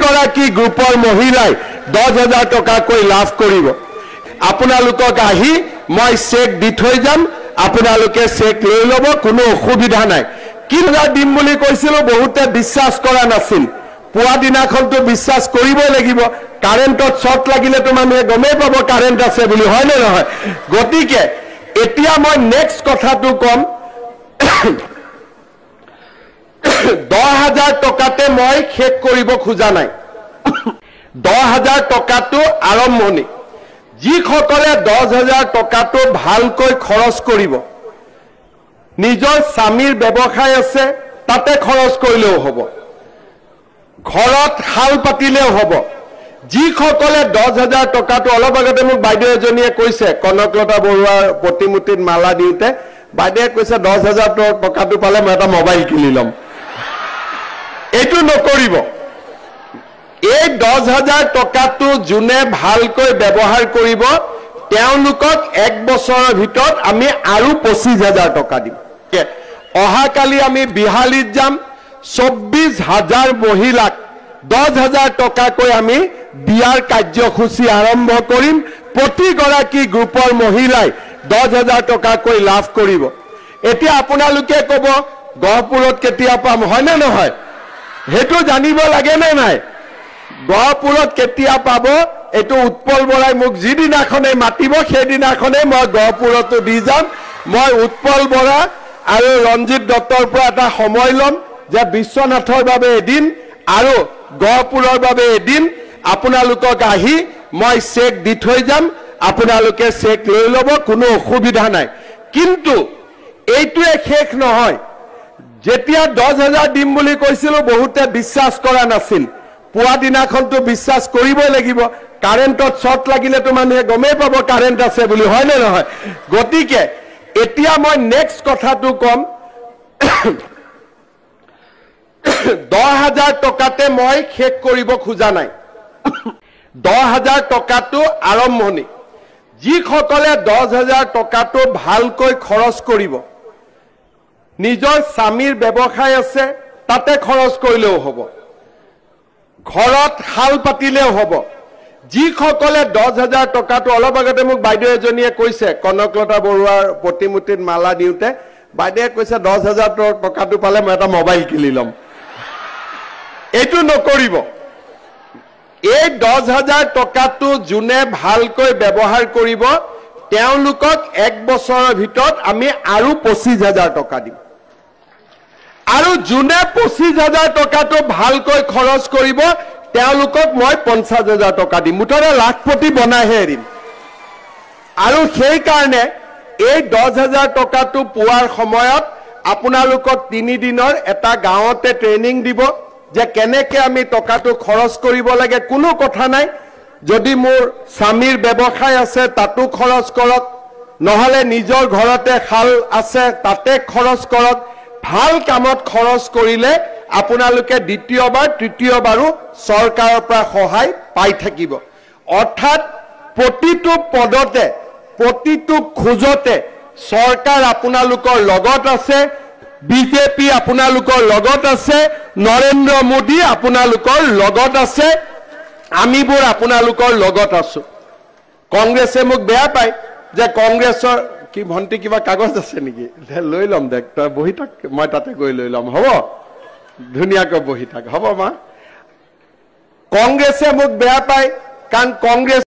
প্ৰতিগৰাকী গ্ৰুপৰ মহিলাই 10,000 টকাকৈ লাভ কৰিব আপোনালোকক আহি মই চেক দি থৈ যাম আপোনালোকে চেক লৈ ল'ব কোনো অসুবিধা নাই কিবা দিম বুলি কৈছিল বহুতে বিশ্বাস কৰা নাছিল পুৱা দিনাখনটো বিশ্বাস কৰিবই লাগিব কাৰেণ্টত শৰ্ট লাগিলে তো মানুহে গমেই পাব কাৰেণ্ট আছে বুলি হয় নে নহয় গতিকে এতিয়া মই নেক্সট কথাটো কম 10,000 টকাতে মই শেষ কৰিব খোজা নাই 10,000 টকাটো আৰম্ভণি যিসকলে 10,000 টকাটো ভালকৈ খৰচ কৰিব নিজৰ স্বামীৰ ব্যৱসায় আছে তাতে খৰচ কৰিলেও হ'ব ঘৰত হাল পাতিলেও হ'ব যিসকলে 10,000 টকাটো অলপ আগতে মোক বাইদেউ এজনীয়ে কৈছে কনকলতা বৰুৱাৰ প্ৰতিমূৰ্তিত মালা দিওঁতে বাইদেৱে কৈছে 10,000 টকাটো পালে মই এটা মোবাইল কিনি ল'ম এইটো নকৰিব এই 10,000 টকাটো যোনে ভালকৈ ব্যৱহাৰ কৰিব তেওঁলোকক এক বছৰৰ ভিতৰত আমি আৰু 25,000 টকা দিম অহাকালি আমি বিহালীত যাম 24,000 মহিলাক 10,000 টকাকৈ আমি দিয়াৰ কাৰ্যসূচী আৰম্ভ কৰিম প্ৰতিগৰাকী গ্ৰুপৰ মহিলাই 10,000 টকাকৈ লাভ কৰিব এতিয়া আপোনালোকে ক'ব গহপুৰত কেতিয়া পাম হয় নে নহয় হেতু জানিব লাগে নে নাই গহপুৰত কেতিয়া পাব এটো উৎপল বৰাই মোক যিদিনাখনে মাতিব সেইদিনাখনে মই গহপুৰতো দি যাম মই উৎপল বৰা আৰু ৰঞ্জিত দত্তৰ পৰা এটা সময় লম যে বিশ্বনাথৰ বাবে এদিন আৰু গহপুৰৰ বাবে এদিন আপোনালোকক আহি মই চেক দি থৈ যাম আপোনালোকে চেক লৈ ল'ব কোনো অসুবিধা নাই কিন্তু এইটোৱে শেষ নহয় যেতিয়া 10,000 দিম বুলি কৈছিল বহুতে বিশ্বাস কৰা নাছিল পুৱা দিনাখনটো বিশ্বাস কৰিবই লাগিব কাৰেণ্টত শৰ্ট লাগিলে তো মানুহে গমেই পাব কাৰেণ্ট আছে বুলি হয় নে নহয় গতিকে এতিয়া মই নেক্সট কথাটো কম 10,000 টকাতে মই শেষ কৰিব খোজা নাই 10,000 টকাটো আৰম্ভণি যিসকলে 10,000 টকাটো ভালকৈ খৰচ কৰিব নিজৰ স্বামীৰ ব্যৱসায় আছে তাতে খৰচ কৰিলেও হ'ব ঘৰত হাল পাতিলেও হ'ব যিসকলে 10,000 টকাটো অলপ আগতে মোক বাইদেউ এজনীয়ে কৈছে কনকলতা বৰুৱাৰ প্ৰতিমূৰ্তিত মালা দিওঁতে বাইদেৱে কৈছে 10,000 টকাটো পালে মই এটা মোবাইল কিনি ল'ম এইটো নকৰিব এই 10,000 টকাটো যোনে ভালকৈ ব্যৱহাৰ কৰিব তেওঁলোকক এক বছৰৰ ভিতৰত আমি আৰু 25,000 টকা দিম আৰু যোনে 25,000 টকাটো ভালকৈ খৰচ কৰিব তেওঁলোকক মই 50,000 টকা দিম মুঠতে লাখপতি বনাইহে এৰিম আৰু সেই কাৰণে এই 10,000 টকাটো পোৱাৰ সময়ত আপোনালোকক 3 দিনৰ এটা গাঁৱতে ট্ৰেনিং দিব যে কেনেকৈ আমি টকাটো খৰচ কৰিব লাগে কোনো কথা নাই যদি মোৰ স্বামীৰ ব্যৱসায় আছে তাতো খৰচ কৰক নহলে নিজৰ ঘৰতে খাল আছে তাতে খৰচ কৰক ভাল কামত খৰচ কৰিলে আপোনালোকে দ্বিতীয়বাৰ তৃতীয়বাৰো চৰকাৰৰ পৰা সহায় পাই থাকিব অৰ্থাৎ প্ৰতিটো পদতে প্ৰতিটো খোজতে চৰকাৰ আপোনালোকৰ লগত আছে বিজেপি আপোনালোকৰ লগত আছে নৰেন্দ্ৰ মোদী আপোনালোকৰ লগত আছে আমিবোৰ আপোনালোকৰ লগত আছো কংগ্ৰেছে মোক বেয়া পায় যে কংগ্ৰেছৰ কি ভন্টি কিবা কাগজ আছে নেকি লৈ লম দেখ তই বহি থাক মই তাতে গৈ লৈ লম হ'ব ধুনীয়াকৈ বহি থাক হ'ব মা কংগ্ৰেছে মোক বেয়া পায় কাৰণ কংগ্ৰেছ